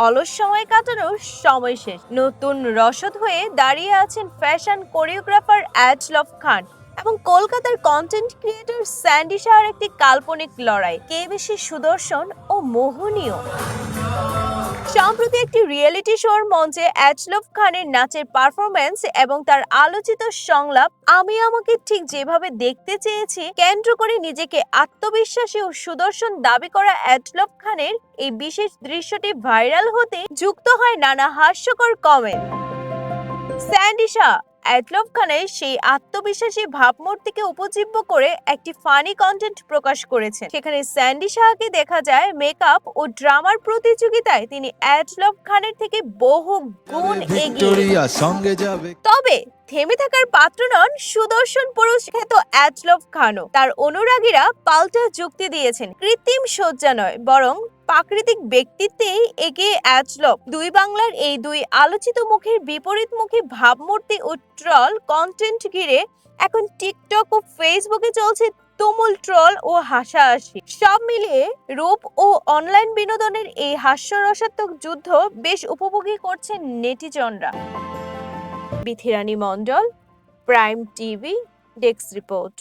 অলস সময় কাটানোর সময় শেষ। নতুন রসদ হয়ে দাঁড়িয়ে আছেন ফ্যাশন কোরিওগ্রাফার অ্যাজলভ খান এবং কলকাতার কন্টেন্ট ক্রিয়েটর স্যান্ডি শাহর একটি কাল্পনিক লড়াই, কে বেশি সুদর্শন ও মোহনীয়। সম্প্রতি একটি রিয়েলিটি শোর মঞ্চে অ্যাজলভ খানের নাচের পারফরম্যান্স এবং তার আলোচিত সংলাপ আমি আমাকে ঠিক যেভাবে দেখতে চেয়েছি কেন্দ্র করে নিজেকে আত্মবিশ্বাসী ও সুদর্শন দাবি করা অ্যাজলভ খানের এই বিশেষ দৃশ্যটি ভাইরাল হতে যুক্ত হয় নানা হাস্যকর কমেন্ট। স্যান্ডি শাহ অ্যাজলভ খানের সেই আত্মবিশ্বাসী ভাবমূর্তিকে উপজীব্য করে একটি ফানি কন্টেন্ট প্রকাশ করেছেন। সেখানে স্যান্ডি শাহকে দেখা যায় মেকআপ ও ড্রামার প্রতিযোগিতায় তিনি অ্যাজলভ খানের থেকে বহু গুণ এগিয়ে। তবে থেমে থাকার পাত্র নন সুদর্শন পুরুষ খ্যাত অ্যাজলভ খানও। তার অনুরাগীরা পাল্টা যুক্তি দিয়েছেন, কৃত্রিম সজ্জা নয় বরং প্রাকৃতিক ব্যক্তিত্বেই এগিয়ে অ্যাজলভ। দুই বাংলার এই দুই আলোচিত মুখের বিপরীতমুখী ভাবমূর্তি ও ট্রল কন্টেন্ট ঘিরে এখন টিকটক ও ফেসবুকে চলছে তুমুল ট্রল ও হাসাহাসি। সব মিলিয়ে রূপ ও অনলাইন বিনোদনের এই হাস্যরসাত্মক যুদ্ধ বেশ উপভোগী করছেন নেটিজনরা। বিথিরানী মণ্ডল, প্রাইম টিভি, ডেস্ক রিপোর্ট।